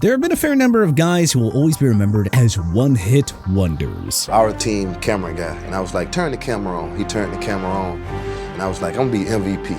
There have been a fair number of guys who will always be remembered as one-hit wonders. Our team camera guy, and I was like, turn the camera on. He turned the camera on, and I was like, I'm gonna be MVP.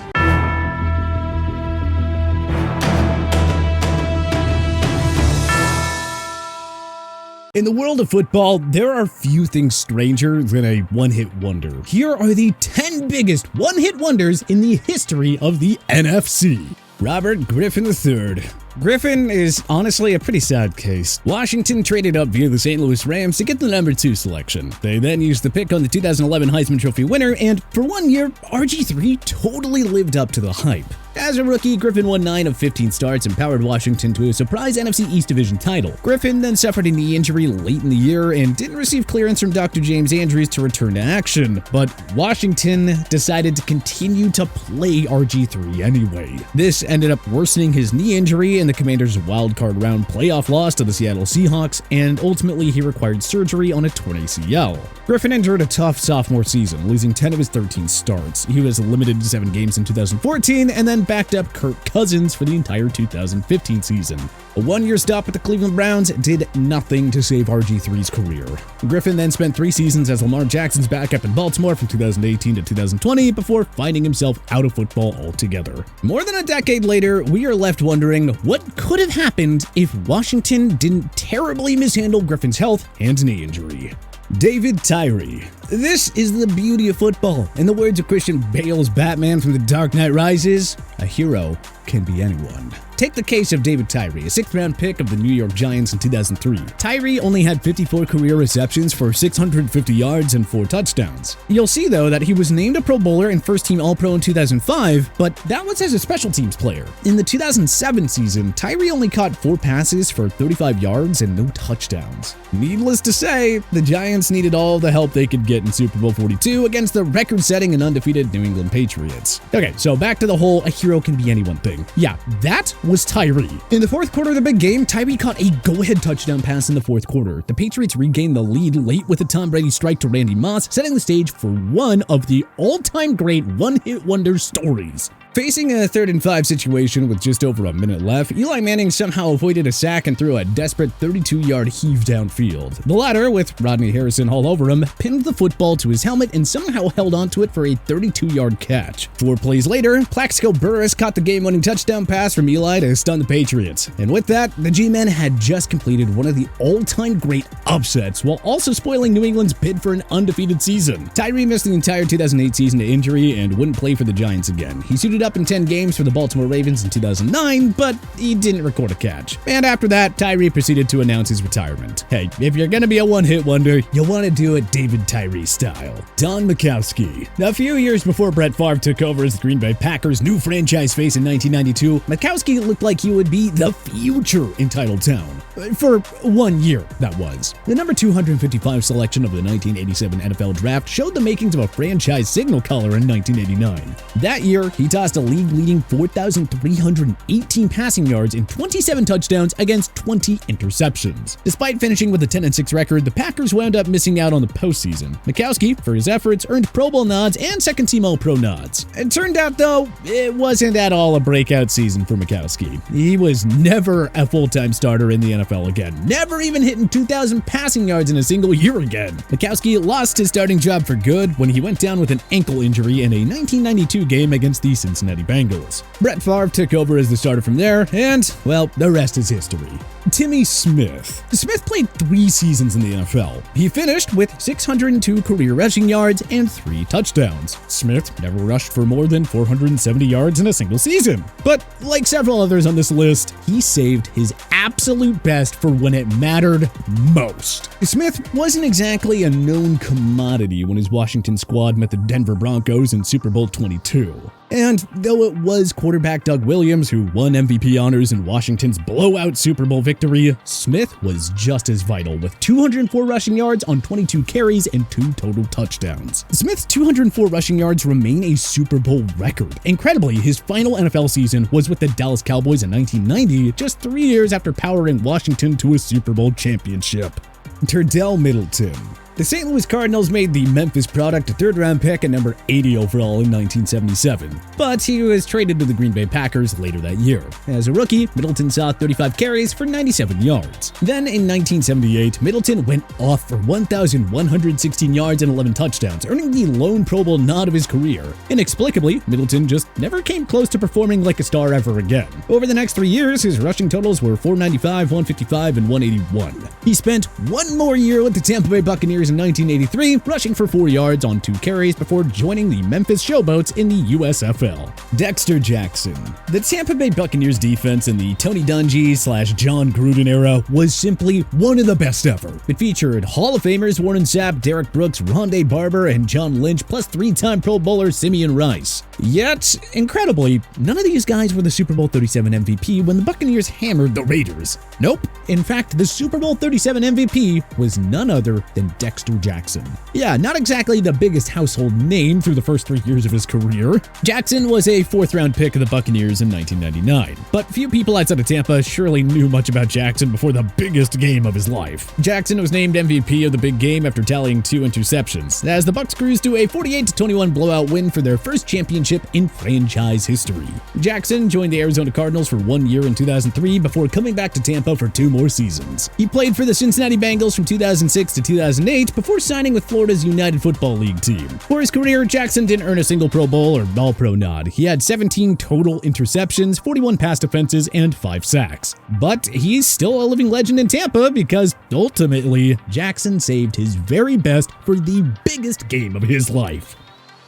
In the world of football, there are few things stranger than a one-hit wonder. Here are the 10 biggest one-hit wonders in the history of the NFC. Robert Griffin III. Griffin is honestly a pretty sad case. Washington traded up via the St. Louis Rams to get the number 2 selection. They then used the pick on the 2011 Heisman Trophy winner, and for 1 year, RG3 totally lived up to the hype. As a rookie, Griffin won 9 of 15 starts and powered Washington to a surprise NFC East Division title. Griffin then suffered a knee injury late in the year and didn't receive clearance from Dr. James Andrews to return to action, but Washington decided to continue to play RG3 anyway. This ended up worsening his knee injury and the Commanders' wildcard round playoff loss to the Seattle Seahawks, and ultimately he required surgery on a torn ACL. Griffin endured a tough sophomore season, losing 10 of his 13 starts. He was limited to 7 games in 2014 and then backed up Kirk Cousins for the entire 2015 season. A 1-year stop with the Cleveland Browns did nothing to save RG3's career. Griffin then spent 3 seasons as Lamar Jackson's backup in Baltimore from 2018 to 2020 before finding himself out of football altogether. More than a decade later, we are left wondering what could have happened if Washington didn't terribly mishandle Griffin's health and knee injury. David Tyree. This is the beauty of football. In the words of Christian Bale's Batman from The Dark Knight Rises, a hero can be anyone. Take the case of David Tyree, a 6th-round pick of the New York Giants in 2003. Tyree only had 54 career receptions for 650 yards and 4 touchdowns. You'll see, though, that he was named a Pro Bowler and first-team All-Pro in 2005, but that was as a special teams player. In the 2007 season, Tyree only caught 4 passes for 35 yards and no touchdowns. Needless to say, the Giants needed all the help they could get in Super Bowl 42 against the record-setting and undefeated New England Patriots. Okay, so back to the whole a hero can be anyone thing. Yeah, that was Tyree. In the 4th quarter of the big game, Tyree caught a go-ahead touchdown pass in the 4th quarter. The Patriots regained the lead late with a Tom Brady strike to Randy Moss, setting the stage for one of the all-time great one-hit wonder stories. Facing a 3rd and 5 situation with just over a minute left, Eli Manning somehow avoided a sack and threw a desperate 32-yard heave downfield. The latter, with Rodney Harrison all over him, pinned the football to his helmet and somehow held onto it for a 32-yard catch. 4 plays later, Plaxico Burress caught the game-winning touchdown pass from Eli to stun the Patriots. And with that, the G-Men had just completed one of the all-time great upsets while also spoiling New England's bid for an undefeated season. Tyree missed the entire 2008 season to injury and wouldn't play for the Giants again. He suited up in 10 games for the Baltimore Ravens in 2009, but he didn't record a catch. And after that, Tyree proceeded to announce his retirement. Hey, if you're gonna be a one-hit wonder, you want to do it David Tyree style. Don Makowski. A few years before Brett Favre took over as the Green Bay Packers' new franchise face in 1992, Makowski looked like he would be the future in Titletown. For 1 year, that was. The number 255 selection of the 1987 NFL Draft showed the makings of a franchise signal caller in 1989. That year, he tossed a league-leading 4,318 passing yards and 27 touchdowns against 20 interceptions. Despite finishing with a 10-6 record, the Packers wound up missing out on the postseason. Makowski, for his efforts, earned Pro Bowl nods and second-team All-Pro nods. It turned out, though, it wasn't at all a breakout season for Makowski. He was never a full-time starter in the NFL again, never even hitting 2,000 passing yards in a single year again. Makowski lost his starting job for good when he went down with an ankle injury in a 1992 game against the Cincinnati Bengals. Brett Favre took over as the starter from there, and, well, the rest is history. Timmy Smith. Smith played 3 seasons in the NFL. He finished with 602 career rushing yards and 3 touchdowns. Smith never rushed for more than 470 yards in a single season. But like several others on this list, he saved his absolute best for when it mattered most. Smith wasn't exactly a known commodity when his Washington squad met the Denver Broncos in Super Bowl 22. And though it was quarterback Doug Williams who won MVP honors in Washington's blowout Super Bowl victory, Smith was just as vital with 204 rushing yards on 22 carries and 2 total touchdowns. Smith's 204 rushing yards remain a Super Bowl record. Incredibly, his final NFL season was with the Dallas Cowboys in 1990, just 3 years after powering Washington to a Super Bowl championship. Turdel Middleton. The St. Louis Cardinals made the Memphis product a third-round pick at number 80 overall in 1977, but he was traded to the Green Bay Packers later that year. As a rookie, Middleton saw 35 carries for 97 yards. Then in 1978, Middleton went off for 1,116 yards and 11 touchdowns, earning the lone Pro Bowl nod of his career. Inexplicably, Middleton just never came close to performing like a star ever again. Over the next 3 years, his rushing totals were 495, 155, and 181. He spent one more year with the Tampa Bay Buccaneers in 1983, rushing for 4 yards on 2 carries before joining the Memphis Showboats in the USFL. Dexter Jackson. The Tampa Bay Buccaneers defense in the Tony Dungy/John Gruden era was simply one of the best ever. It featured Hall of Famers Warren Sapp, Derek Brooks, Rondé Barber, and John Lynch, plus 3-time Pro Bowler Simeon Rice. Yet, incredibly, none of these guys were the Super Bowl 37 MVP when the Buccaneers hammered the Raiders. Nope. In fact, the Super Bowl 37 MVP was none other than Dexter Jackson. Yeah, not exactly the biggest household name through the first 3 years of his career. Jackson was a 4th-round pick of the Buccaneers in 1999, but few people outside of Tampa surely knew much about Jackson before the biggest game of his life. Jackson was named MVP of the big game after tallying 2 interceptions, as the Bucs cruised to a 48-21 blowout win for their first championship in franchise history. Jackson joined the Arizona Cardinals for 1 year in 2003 before coming back to Tampa for 2 more seasons. He played for the Cincinnati Bengals from 2006 to 2008 before signing with Florida's United Football League team. For his career, Jackson didn't earn a single Pro Bowl or All-Pro nod. He had 17 total interceptions, 41 pass defenses, and 5 sacks. But he's still a living legend in Tampa because ultimately, Jackson saved his very best for the biggest game of his life.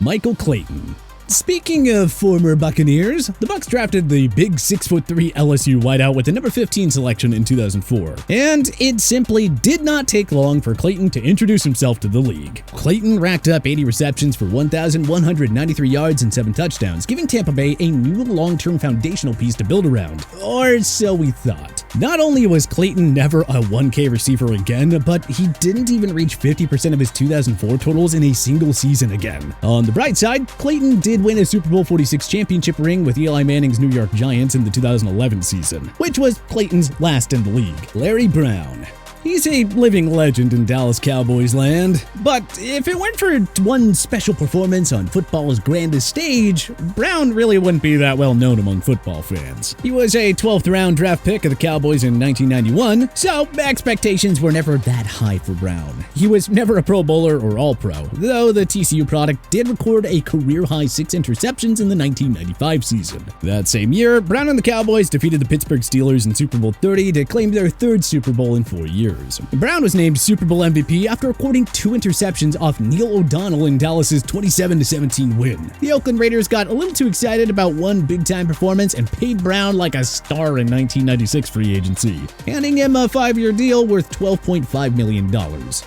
Michael Clayton. Speaking of former Buccaneers, the Bucs drafted the big 6'3" LSU wideout with the number 15 selection in 2004. And it simply did not take long for Clayton to introduce himself to the league. Clayton racked up 80 receptions for 1,193 yards and 7 touchdowns, giving Tampa Bay a new long-term foundational piece to build around. Or so we thought. Not only was Clayton never a 1K receiver again, but he didn't even reach 50% of his 2004 totals in a single season again. On the bright side, Clayton did win a Super Bowl 46 championship ring with Eli Manning's New York Giants in the 2011 season, which was Clayton's last in the league. Larry Brown. He's a living legend in Dallas Cowboys land, but if it weren't for one special performance on football's grandest stage, Brown really wouldn't be that well known among football fans. He was a 12th round draft pick of the Cowboys in 1991, so expectations were never that high for Brown. He was never a Pro Bowler or All-Pro, though the TCU product did record a career-high 6 interceptions in the 1995 season. That same year, Brown and the Cowboys defeated the Pittsburgh Steelers in Super Bowl 30 to claim their 3rd Super Bowl in 4 years. Brown was named Super Bowl MVP after recording 2 interceptions off Neil O'Donnell in Dallas's 27-17 win. The Oakland Raiders got a little too excited about one big-time performance and paid Brown like a star in 1996 free agency, handing him a 5-year deal worth $12.5 million.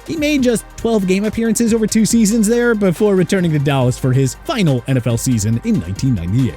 He made just 12 game appearances over 2 seasons there before returning to Dallas for his final NFL season in 1998.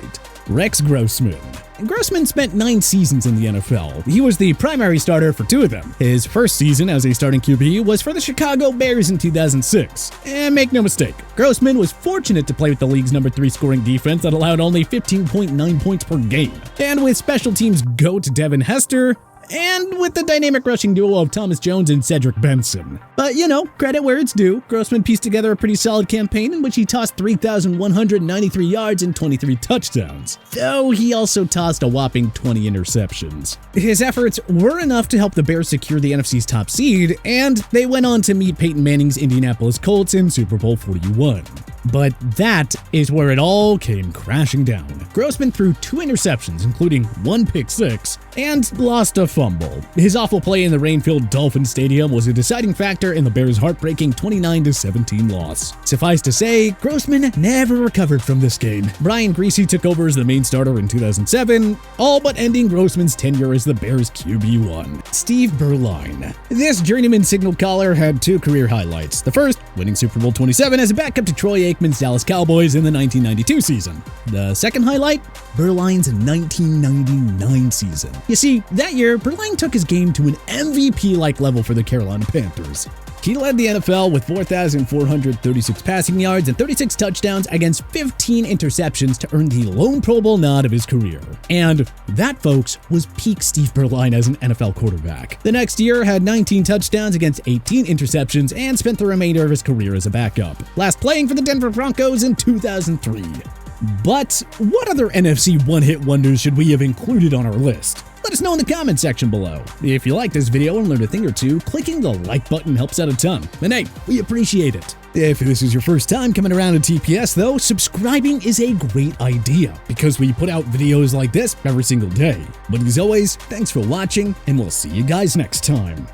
Rex Grossman. Grossman spent 9 seasons in the NFL. He was the primary starter for 2 of them. His first season as a starting QB was for the Chicago Bears in 2006. And make no mistake, Grossman was fortunate to play with the league's number 3 scoring defense that allowed only 15.9 points per game. And with special teams GOAT Devin Hester, and with the dynamic rushing duo of Thomas Jones and Cedric Benson. But, credit where it's due. Grossman pieced together a pretty solid campaign in which he tossed 3,193 yards and 23 touchdowns, though he also tossed a whopping 20 interceptions. His efforts were enough to help the Bears secure the NFC's top seed, and they went on to meet Peyton Manning's Indianapolis Colts in Super Bowl 41. But that is where it all came crashing down. Grossman threw 2 interceptions, including 1 pick six, and lost a fumble. His awful play in the rain-filled Dolphin Stadium was a deciding factor in the Bears' heartbreaking 29-17 loss. Suffice to say, Grossman never recovered from this game. Brian Griese took over as the main starter in 2007, all but ending Grossman's tenure as the Bears' QB1. Steve Berline. This journeyman signal caller had 2 career highlights. The first, winning Super Bowl 27 as a backup to Troy Aikman's Dallas Cowboys in the 1992 season. The second highlight, Berline's 1999 season. You see, that year, Berline took his game to an MVP-like level for the Carolina Panthers. He led the NFL with 4,436 passing yards and 36 touchdowns against 15 interceptions to earn the lone Pro Bowl nod of his career. And that, folks, was peak Steve Berline as an NFL quarterback. The next year had 19 touchdowns against 18 interceptions and spent the remainder of his career as a backup, last playing for the Denver Broncos in 2003. But what other NFC one-hit wonders should we have included on our list? Let us know in the comment section below. If you liked this video and learned a thing or two, clicking the like button helps out a ton. And hey, we appreciate it. If this is your first time coming around to TPS though, subscribing is a great idea because we put out videos like this every single day. But as always, thanks for watching and we'll see you guys next time.